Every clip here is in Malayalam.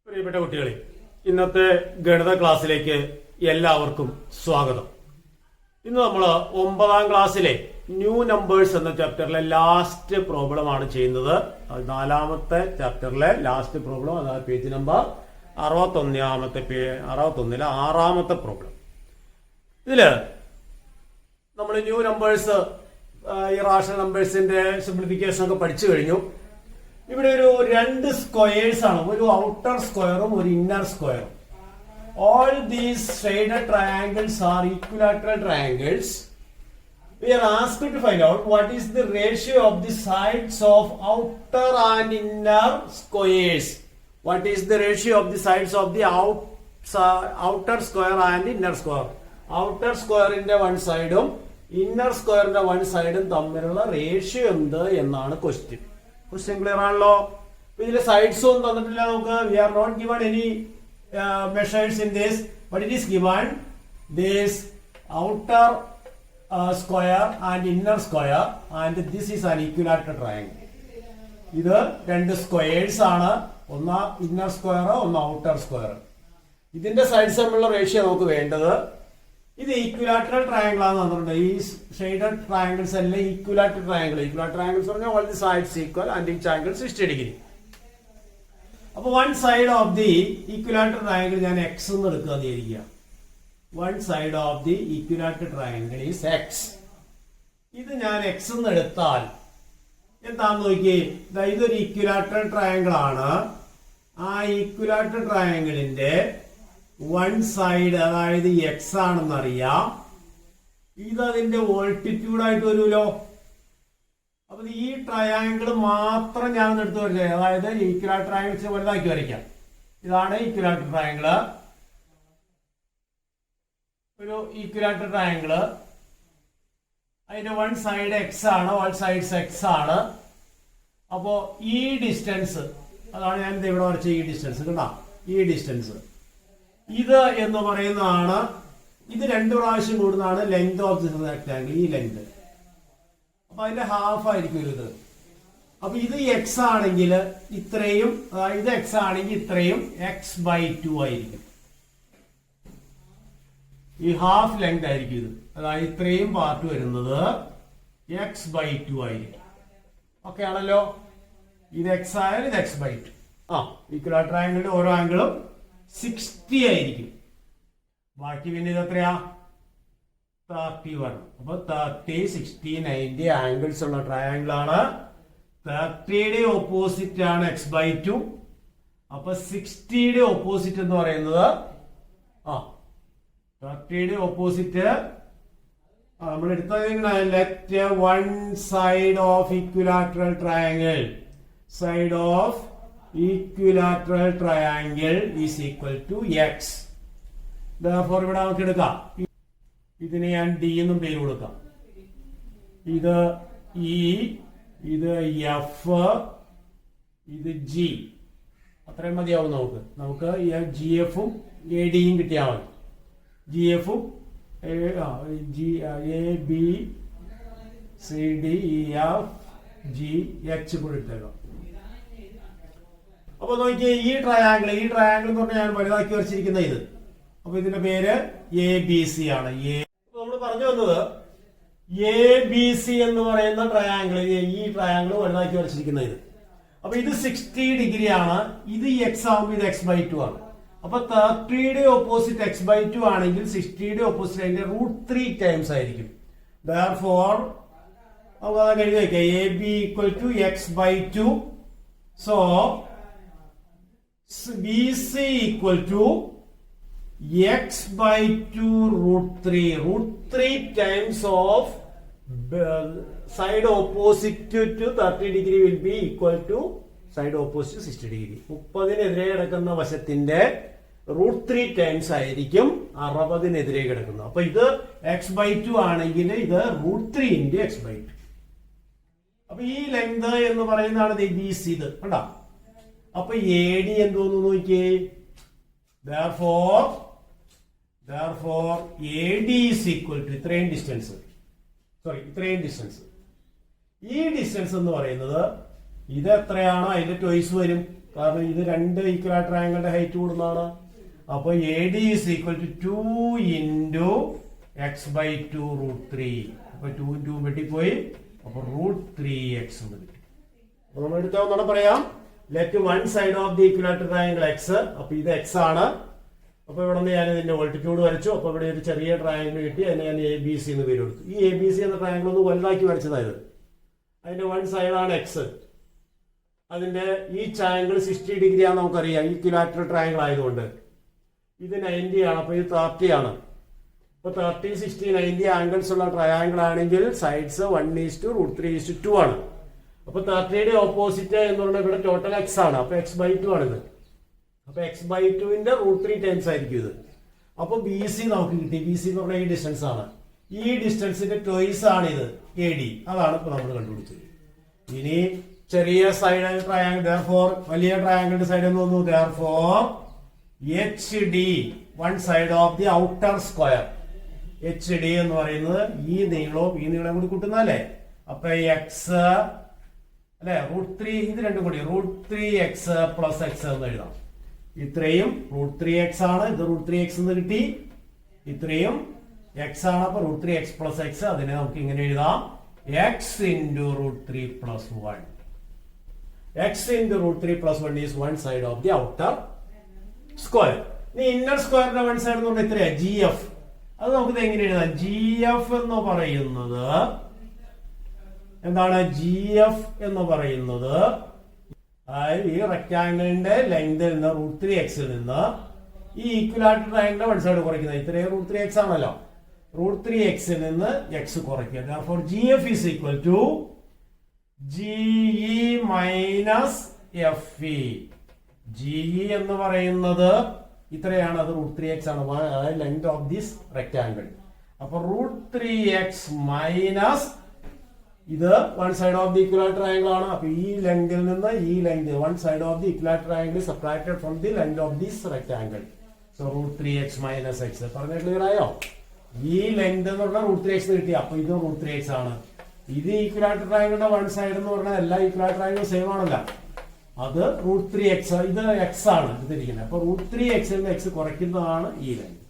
പ്രിയപ്പെട്ട കുട്ടികളെ, ഇന്നത്തെ ഗണിത ക്ലാസ്സിലേക്ക് എല്ലാവർക്കും സ്വാഗതം. ഇന്ന് നമ്മൾ 9ാം ക്ലാസ്സിലെ ന്യൂ നമ്പേഴ്സ് എന്ന ചാപ്റ്ററിലെ ലാസ്റ്റ് പ്രോബ്ലം ആണ് ചെയ്യുന്നത്. 4ാമത്തെ ചാപ്റ്ററിലെ ലാസ്റ്റ് പ്രോബ്ലം, അതായത് പേജ് നമ്പർ 61ലെ 6ാമത്തെ പ്രോബ്ലം. ഇതില് നമ്മൾ ന്യൂ നമ്പേഴ്സ്, ഇറാഷണൽ നമ്പേഴ്സിന്റെ സിംപ്ലിഫിക്കേഷൻ ഒക്കെ പഠിച്ചു കഴിഞ്ഞു. ഇവിടെ ഒരു രണ്ട് സ്ക്വയേഴ്സ് ആണ്, ഒരു ഔട്ടർ സ്ക്വയറും ഒരു ഇന്നർ സ്ക്വയറും. All these shaded triangles are equilateral triangles. We are asked to find out what is the ratio of the sides of outer and inner squares. What is the ratio of the sides of the outer square and inner square? Outer square in the one side ഉം inner square in the one side ഉം തമ്മിലുള്ള റേഷ്യോ എന്ത് എന്നാണ് ക്വസ്റ്റ്യൻ. ക്വസ്റ്റ്യൻ ക്ലിയർ ആണല്ലോ. ഇതിലെ സൈഡ്സ് ഒന്നും തന്നിട്ടില്ല നമുക്ക്. We are not given any measures in this, but it is given this outer square and inner square, and this is an equilateral triangle. ഇത് രണ്ട് സ്ക്വയേഴ്സ് ആണ്, ഒന്ന് ഇന്നർ സ്ക്വയർ ഒന്ന് ഔട്ടർ സ്ക്വയർ. ഇതിന്റെ സൈഡ്സ് തമ്മിലുള്ള റേഷ്യോ നമുക്ക് വേണ്ടത്. ഇത് ഈക്വിലാറ്ററൽ ട്രയാങ്കിൾ ആണെന്ന് പറഞ്ഞിട്ടുണ്ട്. ഈ ഷെയ്ഡഡ് ട്രയാങ്കിൾസ് അല്ല ഈക്വിലാറ്ററൽ ട്രയാങ്കിൾ. ഈക്വിലാറ്ററൽ ട്രയാങ്കിൾസ് പറഞ്ഞാൽ all the sides equal and each angle 60 degree. അപ്പൊ one side of the equilateral triangle ഞാൻ എക്സ് എന്ന് എടുക്കാന്ന് വിചാരിക്കുക. One side of the equilateral triangle is x. ഇത് ഞാൻ എക്സ് എന്ന് എടുത്താൽ എന്താന്ന് നോക്കിയേ, ഇതൊരു ഈക്വിലാറ്ററൽ ട്രയാങ്കിൾ ആണ്. ആ ഈക്വിലാറ്ററൽ ട്രയാങ്കിളിന്റെ വൺ സൈഡ്, അതായത് എക്സ് ആണെന്നറിയാം. ഇത് അതിന്റെ ഓൾട്ടിറ്റ്യൂഡായിട്ട് വരുമല്ലോ. അപ്പൊ ഈ ട്രയാങ്കിൾ മാത്രം ഞാൻ എടുത്ത് വരച്ചത്, അതായത് ഈക്വിലാറ്ററൽ ട്രയാങ്കിൾസ് വലുതാക്കി വരയ്ക്കാം. ഇതാണ് ഈക്വിലാറ്ററൽ ട്രയാങ്കിള്. ഒരു ഈക്വിലാറ്ററൽ ട്രയാങ്കിള്, അതിന്റെ വൺ സൈഡ് എക്സ് ആണ്, ഓൾ സൈഡ്സ് എക്സ് ആണ്. അപ്പോ ഈ ഡിസ്റ്റൻസ്, അതാണ് ഞാൻ ഇവിടെ വരച്ച ഈ ഡിസ്റ്റൻസ് കണ്ടാ, ഈ ഡിസ്റ്റൻസ് ഇത് എന്ന് പറയുന്നതാണ്. ഇത് 2 പ്രാവശ്യം കൂടുന്നതാണ് ലെങ്ത് ഓഫ് ദിസ് റെക്ടാങ്കിൾ, ഈ ലെങ്ത്. അപ്പൊ അതിന്റെ ഹാഫ് ആയിരിക്കും ഇത്. അപ്പൊ ഇത് എക്സ് ആണെങ്കിൽ ഇത്രയും, ഇത് എക്സ് ആണെങ്കിൽ ഇത്രയും x/2 ആയിരിക്കും. ഈ ഹാഫ് ലെങ്ത് ആയിരിക്കും ഇത്, അതായത് ഇത്രയും പാർട്ട് വരുന്നത് x/2 ആയിരിക്കും. ഓക്കെ ആണല്ലോ. ഇത് എക്സ് ആയാലും ഇത് x/2. ഈക്വലാറ്ററൽ ട്രയാങ്കിളിന്റെ ഓരോ ആംഗിളും 60 ആയിരിക്കും. ബാക്കി പിന്നെ ഇത് എത്രയാ, 31. അപ്പൊ 30, 60, 90 ആംഗിൾസ് ഉള്ള ട്രയാങ്കിൾ ആണ്. 30യുടെ ഓപ്പോസിറ്റ് ആണ് x/2. അപ്പൊ 60യുടെ ഓപ്പോസിറ്റ് എന്ന് പറയുന്നത് 30യുടെ ഓപ്പോസിറ്റ് നമ്മൾ എടുത്തത് let one side of equilateral triangle, side of equilateral triangle is equal to x. therefore ഇവിടെ നമുക്ക് എടുക്കാം, ഇതിന് ഞാൻ ഡി എന്നും പേര് കൊടുക്കാം. ഇത് ഇ, ഇത് എഫ്, ഇത് ജി. അത്രയും മതിയാവും നമുക്ക്. നമുക്ക് ജി എഫും എ ഡിയും കിട്ടിയാൽ മതി. ജി എഫും A B C D E F G H കൂടി എടുത്തേക്കാം. അപ്പൊ നോക്കിയേ, ഈ ട്രയാങ്കിൾ എന്ന് പറഞ്ഞാൽ ഞാൻ വലുതാക്കി വരച്ചിരിക്കുന്ന ഇത്. അപ്പൊ ഇതിന്റെ പേര് എ ബി സി ആണ്. നമ്മൾ പറഞ്ഞു വന്നത് എ ബി സി എന്ന് പറയുന്ന ട്രയാങ്കിൾ, ഈ ട്രയാങ്കിൾ വലുതാക്കി വരച്ചിരിക്കുന്ന ഇത്. അപ്പൊ ഇത് 60 ഡിഗ്രി ആണ്. ഇത് എക്സ് ആകുമ്പോൾ ഇത് x/2 ആണ്. അപ്പൊ 30യുടെ ഓപ്പോസിറ്റ് x/2 ആണെങ്കിൽ 60യുടെ ഓപ്പോസിറ്റ് അതിന്റെ √3 ടൈംസ് ആയിരിക്കും. therefore നമുക്ക് അത് എഴുതി വെക്കാം, A B equal to x/2. So B C equal to x/2 √3 times of side opposite to 30 degree will be equal to side opposite 60 degree. 30-നെതിരെ കിടക്കുന്ന വശത്തിന്റെ √3 ടൈംസ് ആയിരിക്കും 60-നെതിരെ കിടക്കുന്നത്. അപ്പൊ ഇത് x/2 ആണെങ്കിൽ ഇത് √3 into x/2. അപ്പൊ ഈ ലെങ്ത് എന്ന് പറയുന്നതാണ് ബി സി. ഇത് കണ്ടോ. അപ്പൊ എ ഡി എന്തോന്ന് നോക്കിയേ, therefore AD is equal to ഇത്രയും ഡിസ്റ്റൻസ്. ഈ ഡിസ്റ്റൻസ് എന്ന് പറയുന്നത് ഇത് എത്രയാണോ അതിന്റെ ട്വൈസ് വരും. കാരണം ഇത് രണ്ട് ഈക്വലാറ്റർ ട്രയാങ്കിളിന്റെ ഹൈറ്റ് കൂടുന്നതാണ്. അപ്പൊ AD is equal to 2 × x/2√3. അപ്പൊ 2 × 2 വെട്ടിപ്പോയി. അപ്പൊ √3x എന്ന് കിട്ടി. അപ്പൊ നമ്മൾ എടുത്ത ഒന്നാണ് പറയാം, let one side of the equilateral triangle X. അപ്പൊ ഇത് എക്സ് ആണ്. അപ്പൊ ഇവിടെ നിന്ന് ഞാൻ ഇതിന്റെ ഓൾട്ടിറ്റ്യൂഡ് വരച്ചു. അപ്പൊ ഇവിടെ ഒരു ചെറിയ ട്രയാങ്കിൾ കിട്ടി. അതിന് ഞാൻ ABC എന്ന് പേര് കൊടുത്തു. ഈ ABC എന്ന ട്രയാങ്കിൾ ഒന്ന് വലുതാക്കി വരച്ചതായത്. അതിന്റെ വൺ സൈഡാണ് എക്സ്. അതിന്റെ ഈച്ച് ആംഗിൾ 60 ഡിഗ്രി ആണ് നമുക്കറിയാം, ഈക്വലാറ്റർ ട്രയാങ്കിൾ ആയതുകൊണ്ട്. ഇത് 90 ആണ്. അപ്പൊ ഇത് 30 ആണ്. അപ്പൊ 30, 60, 90 ആംഗിൾസ് ഉള്ള ട്രയാങ്കിൾ ആണെങ്കിൽ സൈഡ്സ് 1:√3:2 ആണ്. അപ്പൊ 30യുടെ ഓപ്പോസിറ്റ് എന്ന് പറഞ്ഞാൽ ഇവിടെ ടോട്ടൽ എക്സ് ആണ്. അപ്പൊ x/2 ആണിത്. അപ്പൊ x/2ന്റെ √3 ടൈംസ് ആയിരിക്കും ഇത്. അപ്പൊ BC നമുക്ക് കിട്ടി. BC എന്ന് പറഞ്ഞാൽ ഈ ഡിസ്റ്റൻസ് ആണ്. ഈ ഡിസ്റ്റൻസിന്റെ ട്വൈസ് ആണ് ഇത് AD. അതാണ് ഇപ്പൊ നമ്മൾ കണ്ടുപിടിച്ചത്. ഇനി ചെറിയ സൈഡ് ട്രയാങ്കിൾ, therefore വലിയ ട്രയാങ്കിളിന്റെ സൈഡ് എന്ന് തോന്നുന്നു. therefore HD, one side of the outer square. HD എന്ന് പറയുന്നത് ഈ നീളവും കൂടി കൂട്ടുന്നല്ലേ. അപ്പൊ എക്സ് അല്ലെ √3, ഇത് രണ്ടും കൂടി √3x + x എന്ന് എഴുതാം. ഇത്രയും √3x ആണ്. ഇത് √3x എന്ന് കിട്ടി. ഇത്രയും x ആണ്. അപ്പൊ √3x + x. അതിനെ നമുക്ക് ഇങ്ങനെ എഴുതാം, x × √3 + 1. x × √3 + 1 is one side of the outer square. ഇനി ഇന്നർ സ്ക്വയറിന്റെ വൺ സൈഡ് എന്ന് പറഞ്ഞാൽ എത്രയാ? GF. അത് നമുക്ക് എങ്ങനെ എഴുതാം? GF എന്ന് പറയുന്നത് എന്താണ്? GF എന്ന് പറയുന്നത് ഈ റെക്ടാംഗിളിന്റെ ലെങ്തിൽ നിന്ന് √3x നിന്ന് ഈ ഈക്വലാറ്റർ ട്രയാങ്കിളിന്റെ വൺ സൈഡ് കുറയ്ക്കുന്നത്. ഇത്രയും √3x ആണല്ലോ. √3x നിന്ന് x കുറയ്ക്കുക. therefore GF is equal to GE - FE. GE എന്ന് പറയുന്നത് ഇത്രയാണ്. അത് √3x ആണ്, ലെങ്ത് ഓഫ് ദിസ് റെക്ടാംഗിൾ. അപ്പൊ √3x മൈനസ് ഇത് one side of the equilateral triangle ആണ്. അപ്പൊ ഈ ലെങ്തിൽ നിന്ന് ഈ length, one side of the equilateral triangle subtracted from the length of this rectangle. So √3x - x. പറഞ്ഞ ക്ലിയർ ആയോ? ഈ ലെങ്ത് എന്ന് പറഞ്ഞാൽ √3x കിട്ടി. അപ്പൊ ഇത് √3x ആണ്. ഇത് ഈക്വലാറ്റർ ട്രയാങ്കിളിന്റെ വൺ സൈഡ് എന്ന് പറഞ്ഞാൽ എല്ലാ ഈക്വലാറ്റർ ട്രയാങ്കിളും സെയിം ആണല്ലോ. അത് √3x, ഇത് x ആണ് എടുത്തിരിക്കുന്നത്. അപ്പൊ √3x നിന്ന് x കുറയ്ക്കുന്നതാണ് ഈ ലെങ്ത്.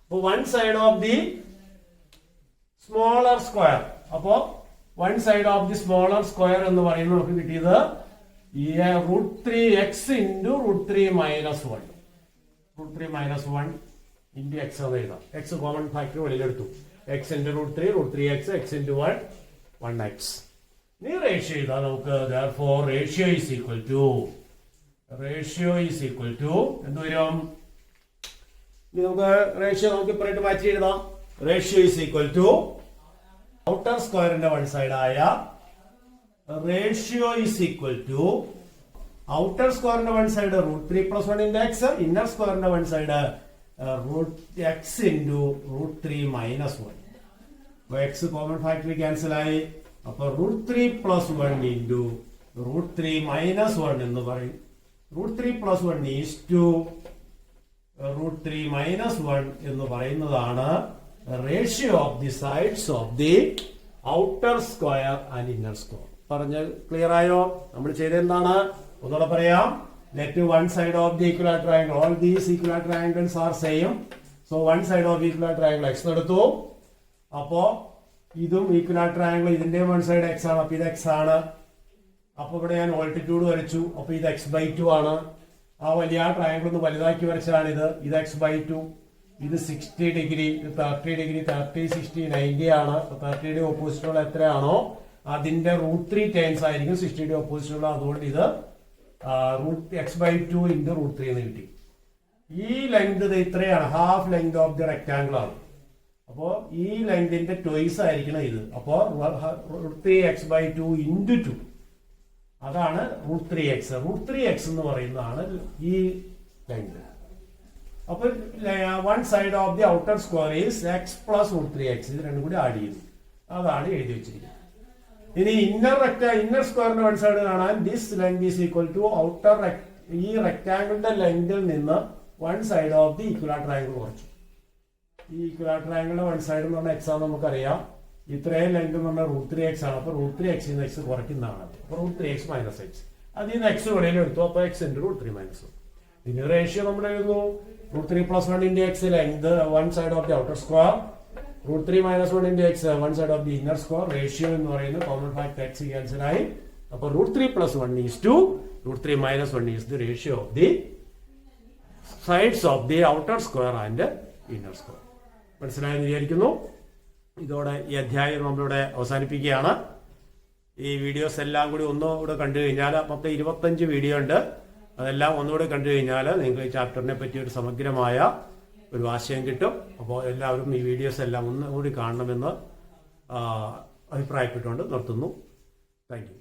അപ്പൊ one side of the smaller square. അപ്പോ one side of the smaller square എന്ന് പറയുന്നത് നമുക്ക് കിട്ടിയത് √3x × √3 - 1. √3 - 1 × x എന്ന് എഴുതാം. x കോമൺ ഫാക്ടർ വെളിയിലെടുത്തു. x × √3, √3x, x × 1, 1x. നീ റേഷ്യോ ചെയ്താൽ നമുക്ക് therefore ratio is equal to എന്ത് വരും? ഇനി നമുക്ക് റേഷ്യോ നമുക്ക് ഇപ്പറേറ്റ് മാറ്റി എഴുതാം. Ratio is equal to outer സ്ക്വയറിന്റെ വൺ സൈഡ് ആയ ratio is equal to outer സ്ക്വയറിന്റെ വൺ സൈഡ് √3 + 1 × x, ഇന്നർ സ്ക്വയറിന്റെ വൺ സൈഡ് √x × √3 - 1. അപ്പൊ x കോമൺ ഫാക്ടർ ക്യാൻസൽ ആയി. അപ്പൊ √3 + 1 × √3 - 1 എന്ന് പറയും. √3 + 1 is to √3 - 1 എന്ന് പറയുന്നതാണ് ratio of the sides of the outer square and inner square. പറഞ്ഞ ക്ലിയർ ആയോ? നമ്മൾ ചെയ്തെന്താണ്? ഒന്നുകൂടെ പറയാം. Let one side of the equilateral triangle, all these equilateral triangles are same. So one side of equilateral triangle x എടുത്തു. അപ്പോ ഇതും ഈക്വലാറ്റർ ട്രയാങ്കിൾ, ഇതിന്റെ വൺ സൈഡ് x ആണ്. അപ്പൊ ഇത് x ആണ്. അപ്പൊ ഇവിടെ ഞാൻ ഓൾട്ടിറ്റ്യൂഡ് വരച്ചു. അപ്പൊ ഇത് x/2 ആണ്. ആ വലിയ ട്രയാങ്കിൾ ഒന്ന് വലുതാക്കി വരച്ചാണ് ഇത്. ഇത് x/2. ഇത് 60 ഡിഗ്രി, 30 ഡിഗ്രി, 30, 60, 90 ആണ്. 30യുടെ ഓപ്പോസിറ്റുള്ള എത്രയാണോ അതിന്റെ √3 ടൈംസ് ആയിരിക്കും 60യുടെ ഓപ്പോസിറ്റുള്ള. അതുകൊണ്ട് ഇത് x/2 × √3 എന്ന് കിട്ടി. ഈ ലെങ്ത് ഇത്രയാണ്, half length of the rectangle ആണ്. അപ്പോ ഈ ലെങ്തിന്റെ ട്വൈസ് ആയിരിക്കണം ഇത്. അപ്പോ √3x/2 × 2, അതാണ് √3x. √3x എന്ന് പറയുന്നതാണ് ഈ ലെങ്ത്. അപ്പൊ one side of the outer square is x + √3x. ഇത് രണ്ടും കൂടി ആഡ് ചെയ്തു. അതാണ് എഴുതി വെച്ചിരിക്കുന്നത്. ഇനി ഇന്നർ സ്ക്വയറിന്റെ വൺ സൈഡ് കാണാൻ this length is equal to outer, ഈ റെക്ടാംഗിളിന്റെ ലെങ്തിൽ നിന്ന് one side of the equilateral triangle കുറച്ചു. ഈ ഈക്വലാറ്റർ ട്രയാങ്കിളിന്റെ വൺ സൈഡ് എന്ന് പറഞ്ഞാൽ x ആണെന്ന് നമുക്കറിയാം. ഇത്രയും ലെങ്ത് എന്ന് പറഞ്ഞാൽ √3x ആണ്. അപ്പൊ √3x എക്സ് കുറയ്ക്കുന്നതാണ്. അപ്പൊ √3x മൈനസ് എക്സ്, അതിൽ നിന്ന് എക്സ് വെളിയിൽ എടുത്തു. അപ്പൊ എക്സ് ഇൻറ്റു √3 മൈനസ് 1. ഇതിന്റെ റേഷ്യോ നമ്മൾ എഴുതുന്നു √3 + 1 × x length one side of the outer square, √3 - 1 × x one side of the inner square. Ratio എന്ന് പറയുന്നത് കോമൺ ഫാക്ടർ x ക്യാൻസൽ ആയി. അപ്പൊ √3 + 1 is to √3 - 1 is the ratio of the sides of the outer square and inner square. മനസ്സിലായെന്ന് വിചാരിക്കുന്നു. ഇതോടെ ഈ അധ്യായം നമ്മളിവിടെ അവസാനിപ്പിക്കുകയാണ്. ഈ വീഡിയോസ് എല്ലാം കൂടി ഒന്നുകൂടെ കണ്ടു കഴിഞ്ഞാൽ മൊത്തം 25 വീഡിയോ ഉണ്ട്. അതെല്ലാം ഒന്നുകൂടെ കണ്ടു കഴിഞ്ഞാൽ നിങ്ങൾക്ക് ഈ ചാപ്റ്ററിനെ പറ്റി ഒരു സമഗ്രമായ ഒരു ആശയം കിട്ടും. അപ്പോൾ എല്ലാവരും ഈ വീഡിയോസ് എല്ലാം ഒന്നുകൂടി കാണണമെന്ന് അഭിപ്രായപ്പെട്ടുകൊണ്ട് നിർത്തുന്നു. Thank you.